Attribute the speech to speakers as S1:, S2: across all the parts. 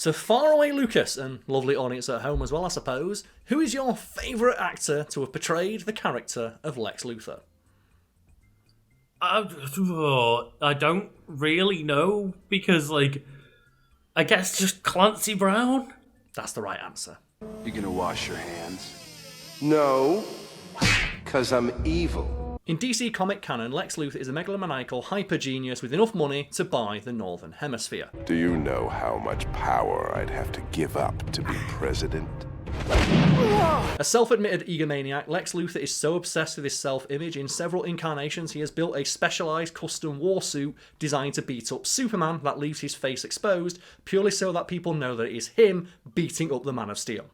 S1: So far away, Lucas, and lovely audience at home as well, I suppose, who is your favourite actor to have portrayed the character of Lex Luthor?
S2: I don't really know, because, I guess just Clancy Brown?
S1: That's the right answer.
S3: You gonna wash your hands? No, because I'm evil.
S1: In DC comic canon, Lex Luthor is a megalomaniacal hyper-genius with enough money to buy the Northern Hemisphere.
S3: Do you know how much power I'd have to give up to be president?
S1: A self-admitted egomaniac, Lex Luthor is so obsessed with his self-image, in several incarnations he has built a specialised custom warsuit designed to beat up Superman that leaves his face exposed, purely so that people know that it is him beating up the Man of Steel.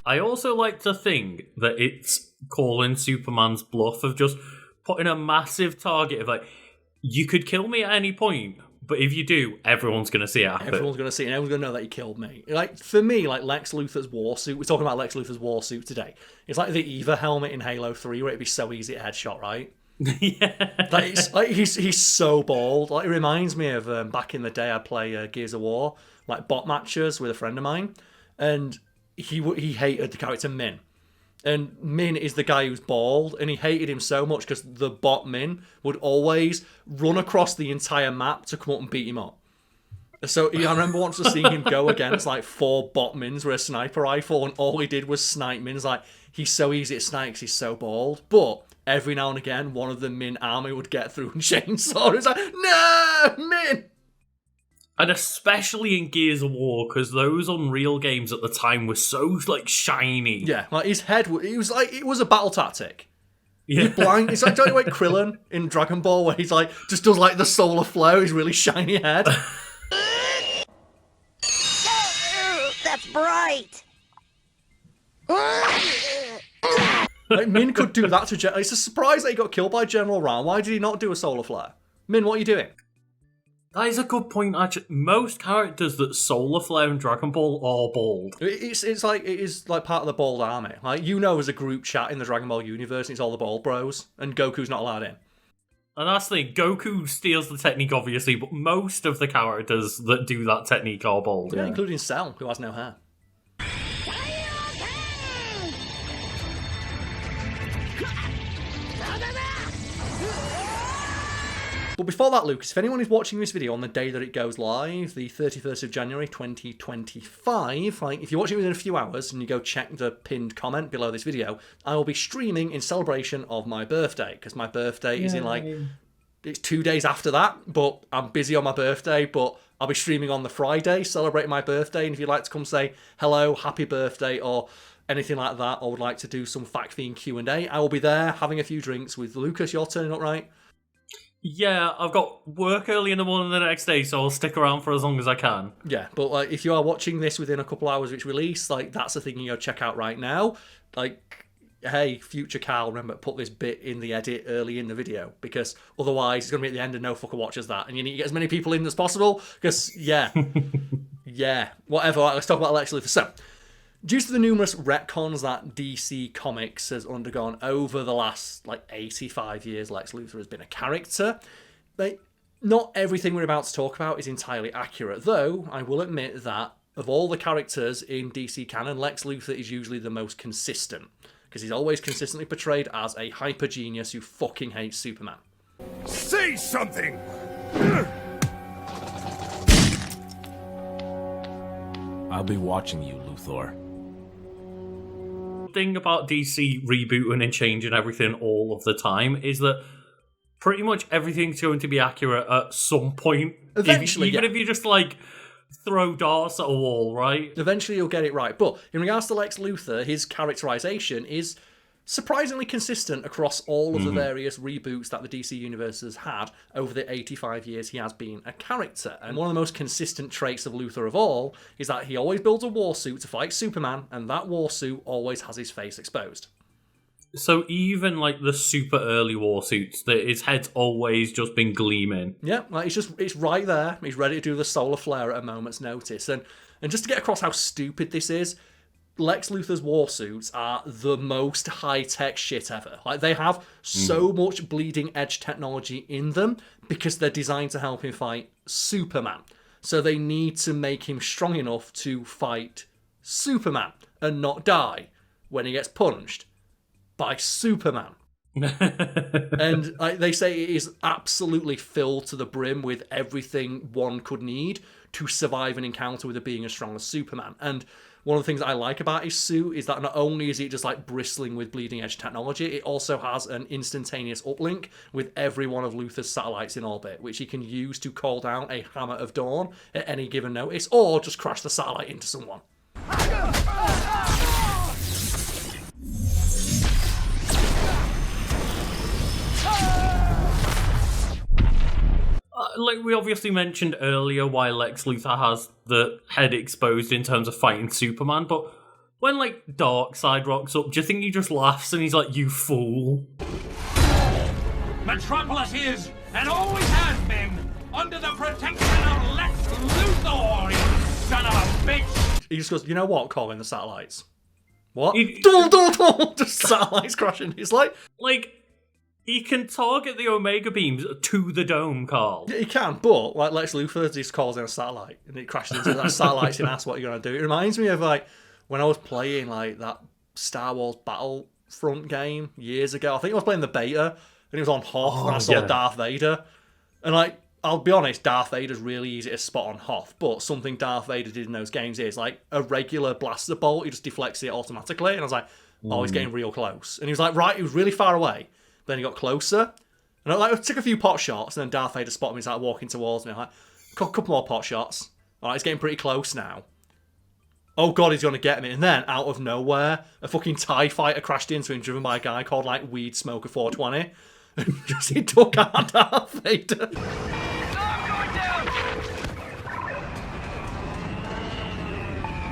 S2: I also like to think that it's calling Superman's bluff of just putting a massive target of you could kill me at any point, but if you do, everyone's going to see it happen.
S1: Everyone's going to see it, and everyone's going to know that he killed me. For me, Lex Luthor's warsuit, we're talking about Lex Luthor's warsuit today. It's like the Eva helmet in Halo 3, where it'd be so easy to headshot, right?
S2: Yeah.
S1: He's so bald. It reminds me of back in the day, I'd play Gears of War, bot matches with a friend of mine, and he hated the character Min. And Min is the guy who's bald, and he hated him so much because the bot Min would always run across the entire map to come up and beat him up. So I remember once seeing him go against 4 bot Mins with a sniper rifle, and all he did was snipe Mins. He's so easy to snipe because he's so bald. But every now and again, one of the Min army would get through and chainsaw. It's no, Min!
S2: And especially in Gears of War, because those Unreal games at the time were so, shiny.
S1: Yeah, his head, it was a battle tactic.
S2: Yeah.
S1: He's blind. It's don't you like Krillin in Dragon Ball, where he's just does the solar flare, his really shiny head.
S4: That's bright.
S1: Min could do that to It's a surprise that he got killed by General Round. Why did he not do a solar flare? Min, what are you doing?
S2: That is a good point, actually. Most characters that solar flare in Dragon Ball are bald.
S1: It is part of the bald army. There's a group chat in the Dragon Ball universe, and it's all the bald bros, and Goku's not allowed in.
S2: And that's the thing, Goku steals the technique, obviously, but most of the characters that do that technique are bald.
S1: Yeah, including Cell, who has no hair. But before that, Lucas, if anyone is watching this video on the day that it goes live, the 31st of January 2025, if you're watching within a few hours and you go check the pinned comment below this video, I will be streaming in celebration of my birthday, because my birthday is in it's 2 days after that, but I'm busy on my birthday, but I'll be streaming on the Friday, celebrating my birthday, and if you'd like to come say hello, happy birthday, or anything like that, or would like to do some Fact Fiend Q&A, I will be there having a few drinks with Lucas. You're turning up, right?
S2: Yeah, I've got work early in the morning the next day, so I'll stick around for as long as I can.
S1: Yeah, but if you are watching this within a couple hours of its release, that's the thing you go check out right now. Hey, future Karl, remember, put this bit in the edit early in the video, because otherwise it's going to be at the end and no fucker watches that, and you need to get as many people in as possible, because, yeah, whatever, let's talk about Lex Luthor. So, due to the numerous retcons that DC Comics has undergone over the last, 85 years, Lex Luthor has been a character. Not everything we're about to talk about is entirely accurate, though I will admit that of all the characters in DC canon, Lex Luthor is usually the most consistent, because he's always consistently portrayed as a hyper-genius who fucking hates Superman.
S5: Say something!
S6: I'll be watching you, Luthor.
S2: Thing about DC rebooting and changing everything all of the time is that pretty much everything's going to be accurate at some point.
S1: Eventually,
S2: even if you just throw darts at a wall, right?
S1: Eventually you'll get it right. But in regards to Lex Luthor, his characterization is surprisingly consistent across all of the various reboots that the DC Universe has had over the 85 years he has been a character. And one of the most consistent traits of Luthor of all is that he always builds a warsuit to fight Superman, and that warsuit always has his face exposed.
S2: So even the super early warsuits, his head's always just been gleaming.
S1: Yeah, it's right there. He's ready to do the solar flare at a moment's notice. And just to get across how stupid this is, Lex Luthor's Warsuits are the most high-tech shit ever. Like, they have so much bleeding-edge technology in them because they're designed to help him fight Superman. So they need to make him strong enough to fight Superman and not die when he gets punched by Superman. And they say it is absolutely filled to the brim with everything one could need to survive an encounter with a being as strong as Superman. And one of the things I like about his suit is that not only is it just like bristling with bleeding edge technology, it also has an instantaneous uplink with every one of Luthor's satellites in orbit, which he can use to call down a hammer of dawn at any given notice, or just crash the satellite into someone.
S2: Like we obviously mentioned earlier why Lex Luthor has the head exposed in terms of fighting Superman, but when like Darkseid rocks up, do you think he just laughs and he's like, "You fool"?
S5: Metropolis is, and always has been, under the protection of Lex Luthor, you son of a bitch!
S1: He just goes, "You know what, calling the satellites?" What?
S2: He-
S1: Just satellites crashing. It's like...
S2: He can target the Omega beams to the dome, Karl.
S1: Yeah, he can, but like Lex Luthor just calls in a satellite and it crashes into that satellite's in ass. What are you going to do? It reminds me of like when I was playing like that Star Wars Battlefront game years ago. I think I was playing the beta and it was on Hoth and I saw Darth Vader. And like, I'll be honest, Darth Vader's really easy to spot on Hoth, but something Darth Vader did in those games is like a regular blaster bolt, he just deflects it automatically. And I was like, oh, he's getting real close. And he was like, right, he was really far away. Then he got closer, and I took a few pot shots, and then Darth Vader spotted me. He's like walking towards me. I'm like, a couple more pot shots. All right, he's getting pretty close now. Oh god, he's gonna get me! And then out of nowhere, a fucking TIE fighter crashed into him, driven by a guy called like Weed Smoker 420, and just he took out Darth Vader.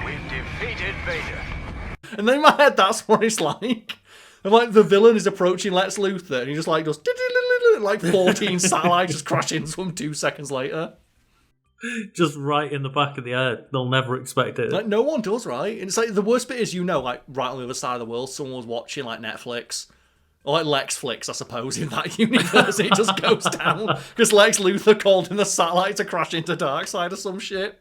S5: We've defeated Vader.
S1: And then in my head, that's what it's like. And like the villain is approaching Lex Luthor, and he just like does like 14 satellites just crash into him 2 seconds later.
S2: Just right in the back of the head. They'll never expect it.
S1: Like no one does, right? And it's like the worst bit is, you know, like right on the other side of the world, someone was watching like Netflix. Or like Lex Flix, I suppose, in that universe. It just goes down because Lex Luthor called in the satellite to crash into Darkseid or some shit.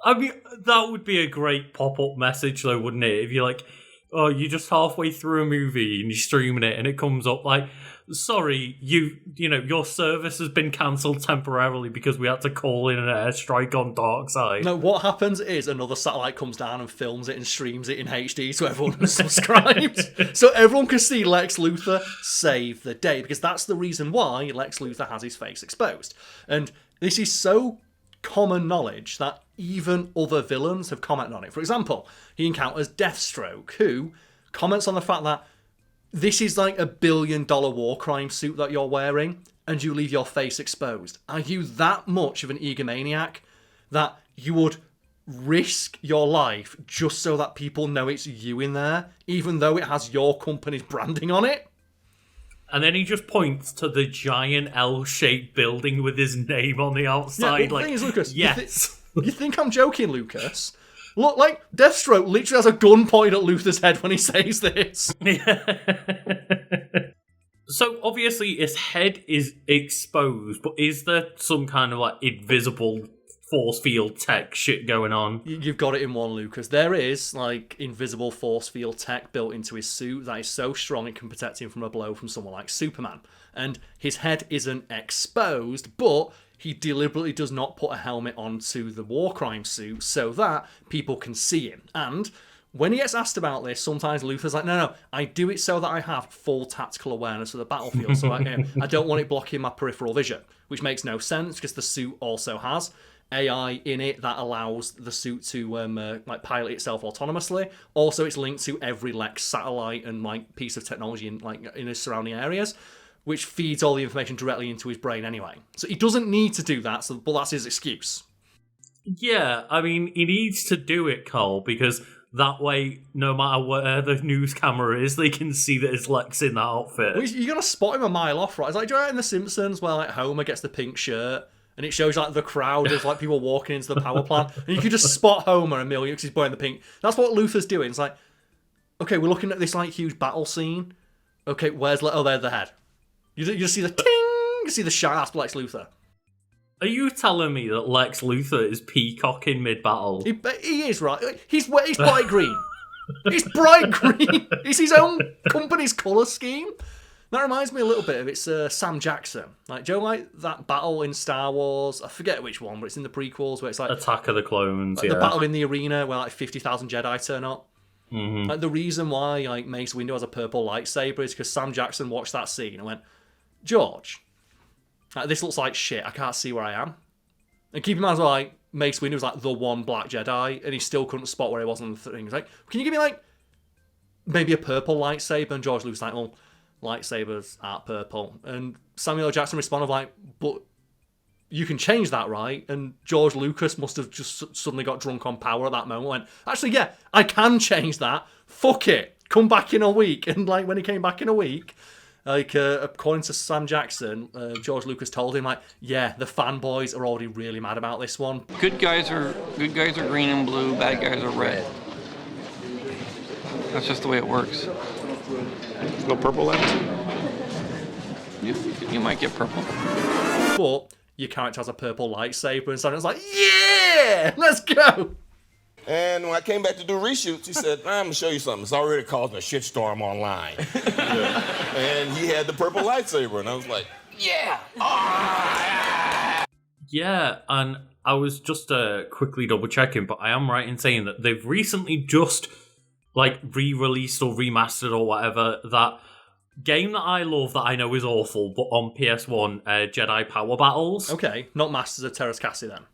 S2: I mean, that would be a great pop-up message, though, wouldn't it? If you're like, oh, you're just halfway through a movie and you're streaming it and it comes up like, sorry, you know, your service has been cancelled temporarily because we had to call in an airstrike on Darkseid.
S1: No, what happens is another satellite comes down and films it and streams it in HD so everyone is subscribed. So everyone can see Lex Luthor save the day, because that's the reason why Lex Luthor has his face exposed. And this is so common knowledge that even other villains have commented on it. For example, he encounters Deathstroke, who comments on the fact that this is like $1 billion war crime suit that you're wearing, and you leave your face exposed. Are you that much of an egomaniac that you would risk your life just so that people know it's you in there, even though it has your company's branding on it?
S2: And then he just points to the giant L-shaped building with his name on the outside.
S1: Yeah, well, the thing is, Lucas,
S2: yes.
S1: You think I'm joking, Lucas? Look, like, Deathstroke literally has a gun pointed at Luthor's head when he says this.
S2: So, obviously, his head is exposed, but is there some kind of, like, invisible force field tech shit going on?
S1: You've got it in one, Lucas. There is, like, invisible force field tech built into his suit that is so strong it can protect him from a blow from someone like Superman. And his head isn't exposed, but he deliberately does not put a helmet onto the war crime suit so that people can see him. And when he gets asked about this, sometimes Luthor's like, no, I do it so that I have full tactical awareness of the battlefield. So I don't want it blocking my peripheral vision, which makes no sense because the suit also has AI in it that allows the suit to like pilot itself autonomously. Also, it's linked to every Lex satellite and like piece of technology in his surrounding areas, which feeds all the information directly into his brain anyway. So he doesn't need to do that, but that's his excuse. Yeah,
S2: I mean, he needs to do it, Karl, because that way, no matter where the news camera is, they can see that it's Lex in that outfit.
S1: Well, you're going to spot him a mile off, right? It's like, do you know in The Simpsons where like Homer gets the pink shirt And it shows like the crowd of like people walking into the power plant, and you can just spot Homer immediately because he's wearing the pink. That's what Luthor's doing. It's like, okay, we're looking at this like huge battle scene. Okay, where's there's the head. You just see the ting. You see the shine. That's Lex Luthor.
S2: Are you telling me that Lex Luthor is peacocking mid-battle?
S1: He is, right. He's bright green. He's bright green. It's his own company's colour scheme. That reminds me a little bit of Sam Jackson. Like, do you know, like that battle in Star Wars? I forget which one, but it's in the prequels where it's like
S2: Attack of the Clones.
S1: Like the battle in the arena where like 50,000 Jedi turn up.
S2: Mm-hmm.
S1: Like the reason why like Mace Windu has a purple lightsaber is because Sam Jackson watched that scene and went, George, like, this looks like shit. I can't see where I am. And keep in mind, like Mace Windu was like the one black Jedi, and he still couldn't spot where he was on the thing. He's like, can you give me like maybe a purple lightsaber? And George Lucas like, well, lightsabers aren't purple. And Samuel L. Jackson responded like, but you can change that, right? And George Lucas must have just suddenly got drunk on power at that moment. Went, actually, yeah, I can change that. Fuck it. Come back in a week. And like when he came back in a week, like according to Sam Jackson, George Lucas told him like, yeah, the fanboys are already really mad about this one.
S7: Good guys are green and blue. Bad guys are red. That's just the way it works.
S8: No purple left?
S7: You might get purple.
S1: But your character has a purple lightsaber, and someone's like, yeah, let's go.
S9: And when I came back to do reshoots, he said, I'm gonna show you something. It's already causing a shitstorm online. And he had the purple lightsaber, and I was like, yeah.
S2: Yeah, and I was just quickly double checking, but I am right in saying that they've recently just like re-released or remastered or whatever that game that I love that I know is awful, but on PS1, Jedi Power Battles.
S1: Okay, not Masters of Terra's Cassie then.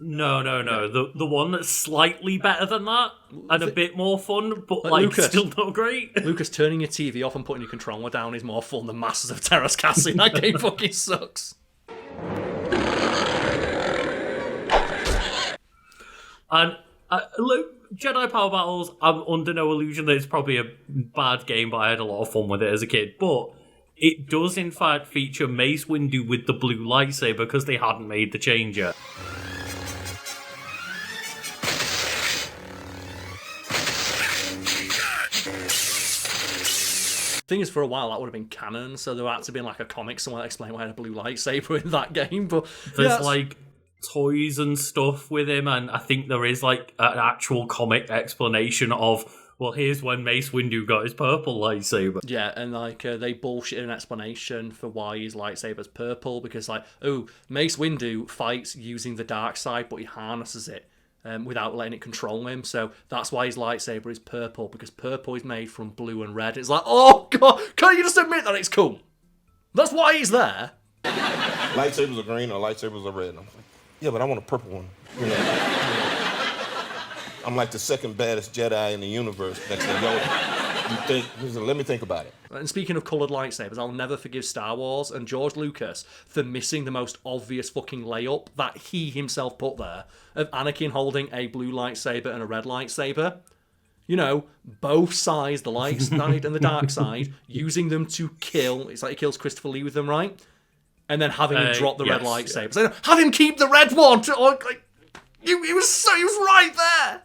S2: No. The one that's slightly better than that and a bit more fun, but like
S1: Lucas,
S2: still not great.
S1: Lucas, turning your TV off and putting your controller down is more fun than Masters of Terra's Cassie. That game fucking sucks.
S2: And look, Jedi Power Battles, I'm under no illusion that it's probably a bad game, but I had a lot of fun with it as a kid. But it does in fact feature Mace Windu with the blue lightsaber because they hadn't made the change yet.
S1: Thing is, for a while that would have been canon, so there had to be like a comic somewhere that explained why I had a blue lightsaber in that game. But
S2: there's like toys and stuff with him, and I think there is like an actual comic explanation of, well, here's when Mace Windu got his purple lightsaber.
S1: Yeah, and like they bullshit an explanation for why his lightsaber's purple, because like, oh, Mace Windu fights using the dark side, but he harnesses it without letting it control him, so that's why his lightsaber is purple, because purple is made from blue and red. It's like, oh god, can't you just admit that it's cool? That's why he's there.
S9: Lightsabers are green or lightsabers are red. I'm like, yeah, but I want a purple one. You know? I'm like the second baddest Jedi in the universe next to Yoda. Let me think about it.
S1: And speaking of coloured lightsabers, I'll never forgive Star Wars and George Lucas for missing the most obvious fucking layup that he himself put there of Anakin holding a blue lightsaber and a red lightsaber. You know, both sides, the light side and the dark side, using them to kill. It's like he kills Christopher Lee with them, right? And then having him drop the red lightsaber. So have him keep the red one. He was right there.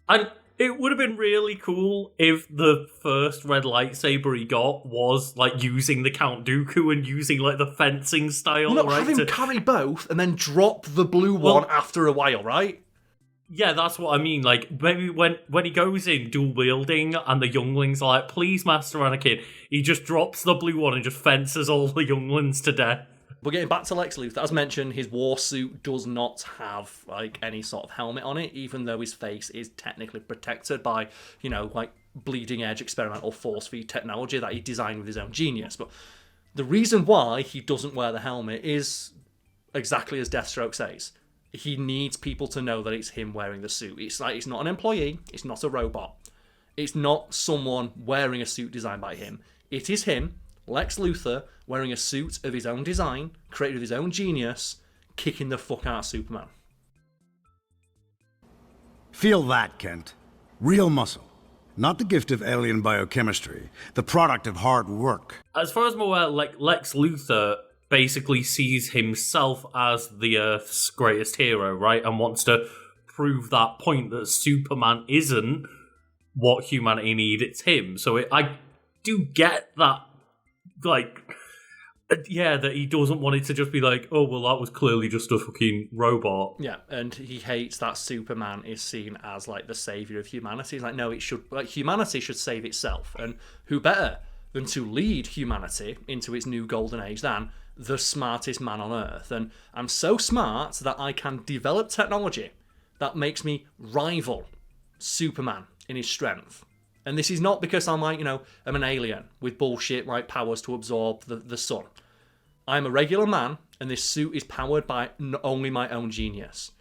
S2: And it would have been really cool if the first red lightsaber he got was like using the Count Dooku and using like the fencing style.
S1: Well, have him carry both and then drop the blue one after a while, right?
S2: Yeah, that's what I mean. Like, maybe when he goes in dual wielding and the younglings are like, please, Master Anakin, he just drops the blue one and just fences all the younglings to death.
S1: But getting back to Lex Luthor, as mentioned, his Warsuit does not have like any sort of helmet on it, even though his face is technically protected by, you know, like bleeding edge experimental force feed technology that he designed with his own genius. But the reason why he doesn't wear the helmet is exactly as Deathstroke says. He needs people to know that it's him wearing the suit. It's like, it's not an employee, it's not a robot. It's not someone wearing a suit designed by him. It is him, Lex Luthor, wearing a suit of his own design, created with his own genius, kicking the fuck out of Superman.
S10: Feel that, Kent. Real muscle. Not the gift of alien biochemistry, the product of hard work.
S2: As far as I'm aware, like Lex Luthor basically sees himself as the Earth's greatest hero, right? And wants to prove that point that Superman isn't what humanity need, it's him. So I do get that, like, yeah, that he doesn't want it to just be like, oh, well, that was clearly just a fucking robot.
S1: Yeah, and he hates that Superman is seen as, like, the saviour of humanity. He's like, no, it should, like, humanity should save itself. And who better than to lead humanity into its new golden age than the smartest man on Earth? And I'm so smart that I can develop technology that makes me rival Superman in his strength. And this is not because I'm like, I'm an alien with bullshit like powers to absorb the sun. I'm a regular man, and this suit is powered by only my own genius.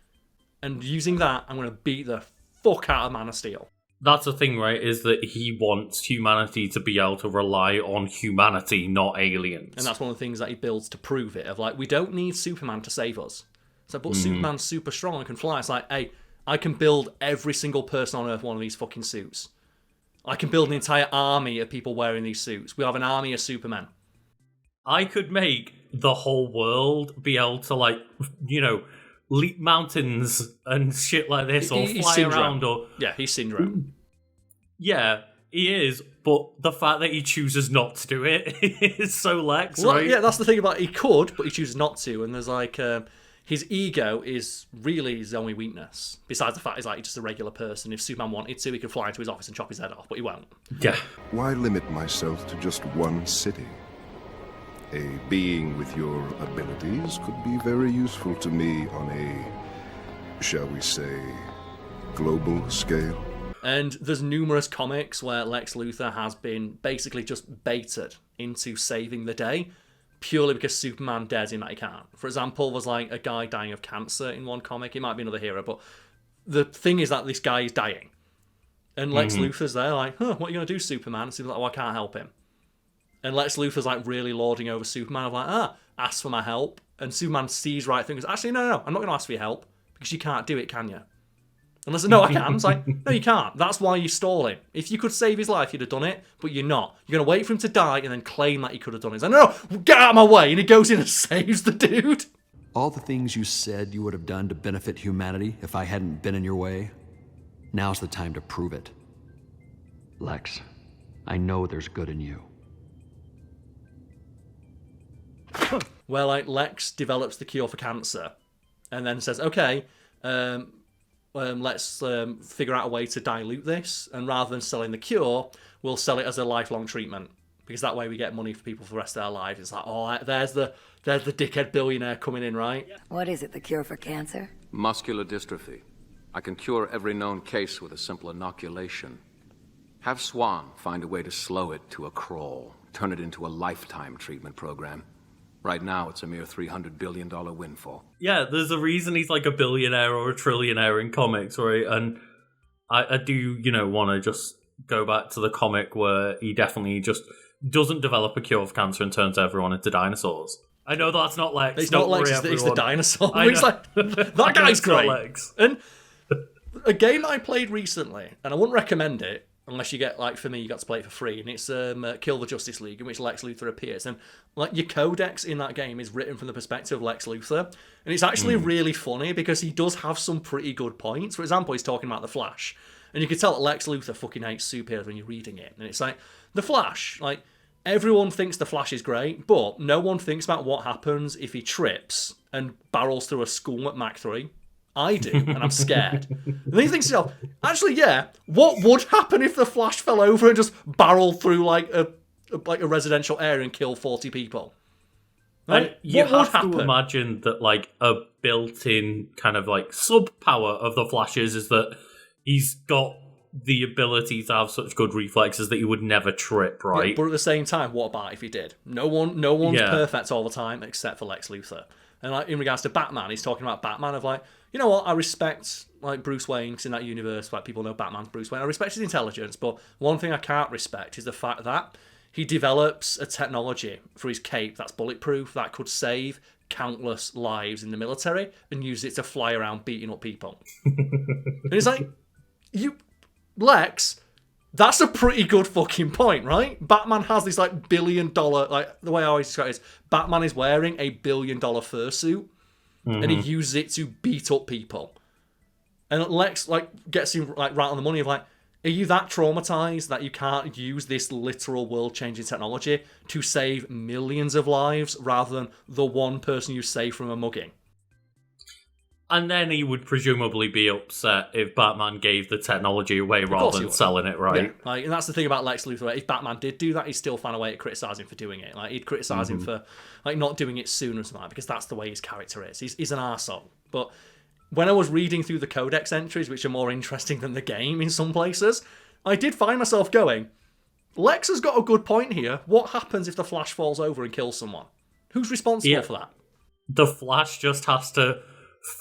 S1: And using that, I'm going to beat the fuck out of Man of Steel.
S2: That's the thing, right, is that he wants humanity to be able to rely on humanity, not aliens.
S1: And that's one of the things that he builds to prove it, of like, we don't need Superman to save us. So, but Superman's super strong and can fly. It's like, hey, I can build every single person on Earth one of these fucking suits. I can build an entire army of people wearing these suits. We have an army of Supermen.
S2: I could make the whole world be able to, like, leap mountains and shit like this, or
S1: He's
S2: fly
S1: Syndrome.
S2: around, or...
S1: Yeah, he's Syndrome.
S2: Yeah, he is, but the fact that he chooses not to do it is so Lex,
S1: Well,
S2: right?
S1: yeah, that's the thing about he could, but he chooses not to. And there's like... his ego is really his only weakness. Besides the fact he's like just a regular person. If Superman wanted to, he could fly into his office and chop his head off, but he won't.
S2: Yeah.
S11: Why limit myself to just one city? A being with your abilities could be very useful to me on a, shall we say, global scale.
S1: And there's numerous comics where Lex Luthor has been basically just baited into saving the day, purely because Superman dares him that he can't. For example, there's like a guy dying of cancer in one comic. It might be another hero, but the thing is that this guy is dying. And Lex Luthor's there like, what are you going to do, Superman? And Superman's like, I can't help him. And Lex Luthor's like really lording over Superman. I'm like, ask for my help. And Superman sees right through and goes, actually, no, I'm not going to ask for your help because you can't do it, can you? And I said, no, I can. It's like, no, you can't. That's why you're stalling. If you could save his life, you'd have done it, but you're not. You're going to wait for him to die and then claim that he could have done it. He's like, no, get out of my way. And he goes in and saves the dude.
S12: All the things you said you would have done to benefit humanity if I hadn't been in your way, now's the time to prove it. Lex, I know there's good in you.
S1: Well, like, Lex develops the cure for cancer and then says, okay, let's figure out a way to dilute this, and rather than selling the cure, we'll sell it as a lifelong treatment, because that way we get money for people for the rest of their lives. It's like, oh, there's the dickhead billionaire coming in, right?
S13: What is it, the cure for cancer?
S14: Muscular dystrophy. I can cure every known case with a simple inoculation. Have Swan find a way to slow it to a crawl, turn it into a lifetime treatment program. Right now, it's a mere $300 billion windfall.
S2: Yeah, there's a reason he's like a billionaire or a trillionaire in comics, right? And I do, want to just go back to the comic where he definitely just doesn't develop a cure for cancer and turns everyone into dinosaurs. I know that's not Lex.
S1: It's not Lex, it's the dinosaur.
S2: I
S1: He's like, that guy's great.
S2: Lex.
S1: And a game I played recently, and I wouldn't recommend it, unless you get, like, for me, you got to play it for free, and it's Kill the Justice League, in which Lex Luthor appears. And, like, your codex in that game is written from the perspective of Lex Luthor. And it's actually really funny, because he does have some pretty good points. For example, he's talking about The Flash. And you can tell that Lex Luthor fucking hates superheroes when you're reading it. And it's like, The Flash, like, everyone thinks The Flash is great, but no one thinks about what happens if he trips and barrels through a school at Mach 3. I do, and I'm scared. And then you think to yourself, actually, yeah, what would happen if the Flash fell over and just barreled through like a residential area and killed 40 people? Like,
S2: you
S1: what
S2: have to imagine that like a built-in kind of like sub-power of the Flash's is that he's got the ability to have such good reflexes that he would never trip, right?
S1: Yeah, but at the same time, what about if he did? No one's perfect all the time except for Lex Luthor. And like in regards to Batman, he's talking about Batman of like, you know what, I respect like Bruce Wayne, because in that universe, like people know Batman's Bruce Wayne. I respect his intelligence, but one thing I can't respect is the fact that he develops a technology for his cape that's bulletproof, that could save countless lives in the military, and use it to fly around beating up people. And it's like, Lex, That's a pretty good fucking point, right? Batman has this like $1 billion, like the way I always describe it is Batman is wearing a $1 billion fursuit and he uses it to beat up people. And Lex like gets him like right on the money of like, are you that traumatized that you can't use this literal world-changing technology to save millions of lives rather than the one person you save from a mugging?
S2: And then he would presumably be upset if Batman gave the technology away rather than selling it, right?
S1: Yeah. Like, and that's the thing about Lex Luthor. If Batman did do that, he'd still find a way to criticise him for doing it. Like, he'd criticise him for like not doing it sooner or something, because that's the way his character is. He's an arsehole. But when I was reading through the codex entries, which are more interesting than the game in some places, I did find myself going, Lex has got a good point here. What happens if the Flash falls over and kills someone? Who's responsible for that?
S2: The Flash just has to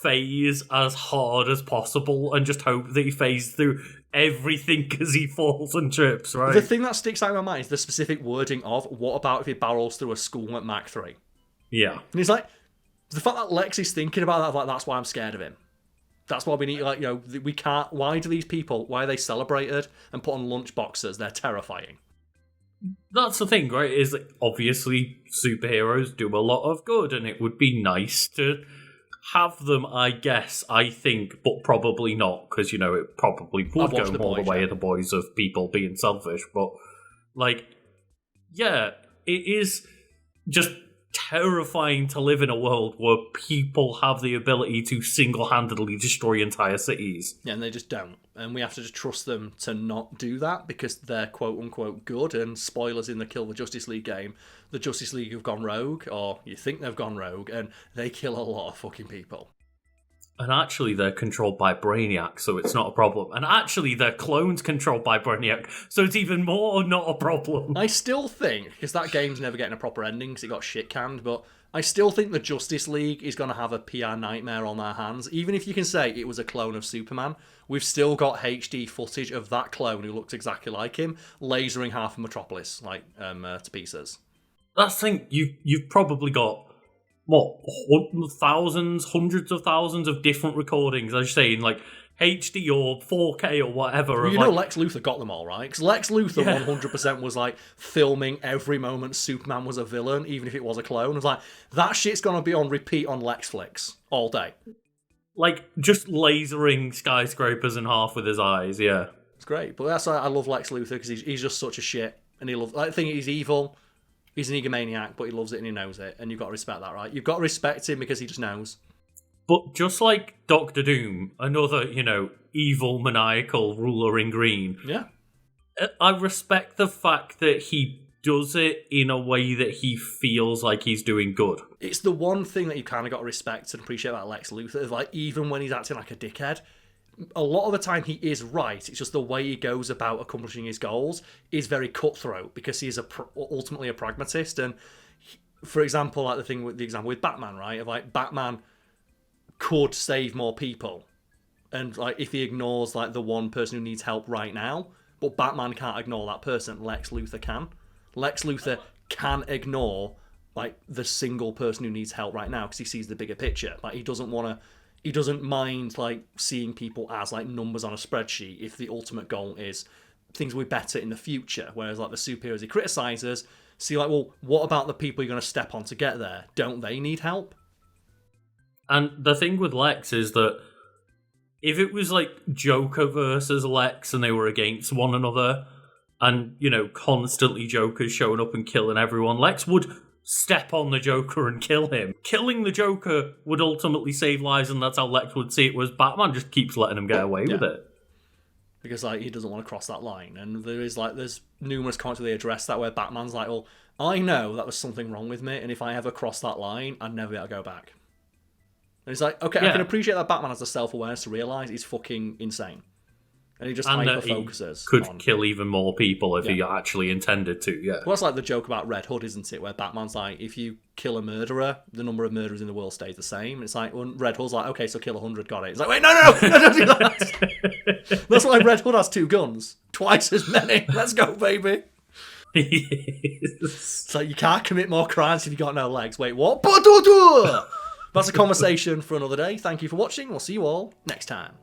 S2: phase as hard as possible and just hope that he phases through everything as he falls and trips, right?
S1: The thing that sticks out in my mind is the specific wording of, what about if he barrels through a school at Mach 3?
S2: Yeah.
S1: And he's like, the fact that Lex is thinking about that, like, that's why I'm scared of him. That's why we need, like, you know, we can't, why do these people, why are they celebrated and put on lunch boxes? They're terrifying.
S2: That's the thing, right? Is that obviously superheroes do a lot of good, and it would be nice to have them, I guess, I think, but probably not, because, you know, it probably would go more the way of the boys of people being selfish, but, like, yeah, it is just terrifying to live in a world where people have the ability to single-handedly destroy entire cities.
S1: Yeah, and they just don't. And we have to just trust them to not do that because they're quote-unquote good. And spoilers in the Kill the Justice League game, the Justice League have gone rogue, or you think they've gone rogue, and they kill a lot of fucking people.
S2: And actually, they're controlled by Brainiac, so it's not a problem. And actually, their clones controlled by Brainiac, so it's even more not a problem.
S1: I still think, because that game's never getting a proper ending because it got shit canned, but I still think the Justice League is going to have a PR nightmare on their hands. Even if you can say it was a clone of Superman, we've still got HD footage of that clone who looks exactly like him, lasering half of Metropolis, like, to pieces.
S2: That's the thing, you've probably got thousands, hundreds of thousands of different recordings, as you say, in like HD or 4K or whatever.
S1: Well, you know, Lex Luthor got them all, right? Because Lex Luthor 100% was like filming every moment Superman was a villain, even if it was a clone. It was like, that shit's going to be on repeat on Lexflix all day.
S2: Like, just lasering skyscrapers in half with his eyes, yeah.
S1: It's great. But that's why I love Lex Luthor, because he's just such a shit. And he loves, I think he's evil. He's an egomaniac, but he loves it and he knows it. And you've got to respect that, right? You've got to respect him because he just knows.
S2: But just like Doctor Doom, another, you know, evil, maniacal ruler in green.
S1: Yeah.
S2: I respect the fact that he does it in a way that he feels like he's doing good.
S1: It's the one thing that you kind of got to respect and appreciate about Lex Luthor. Like, even when he's acting like a dickhead, a lot of the time he is right. It's just the way he goes about accomplishing his goals is very cutthroat because he's ultimately a pragmatist. And for example, like the example with Batman, right? Of like, Batman could save more people, and like if he ignores like the one person who needs help right now, but Batman can't ignore that person. Lex Luthor can. Lex Luthor can ignore like the single person who needs help right now because he sees the bigger picture. Like, he doesn't mind like seeing people as like numbers on a spreadsheet if the ultimate goal is things will be better in the future. Whereas like the superheroes he criticizes, see like, well, what about the people you're going to step on to get there? Don't they need help?
S2: And the thing with Lex is that if it was like Joker versus Lex and they were against one another and, you know, constantly Joker's showing up and killing everyone, Lex would step on the Joker and kill him. Killing the Joker would ultimately save lives, and that's how Lex would see it, was Batman just keeps letting him get away with it.
S1: Because like he doesn't want to cross that line. And there's numerous comments where they address that where Batman's like, well, I know that was something wrong with me, and if I ever cross that line, I'd never be able to go back. And it's like, okay, I can appreciate that Batman has the self-awareness to realise he's fucking insane. And he just hyper-focuses.
S2: Could kill even more people if he actually intended to, yeah.
S1: Well, that's like the joke about Red Hood, isn't it? Where Batman's like, if you kill a murderer, the number of murderers in the world stays the same. And it's like, well, Red Hood's like, okay, so kill 100, got it. It's like, wait, no, don't do that. That's why Red Hood has 2 guns. Twice as many. Let's go, baby. It's like, you can't commit more crimes if you got no legs. Wait, what? That's a conversation for another day. Thank you for watching. We'll see you all next time.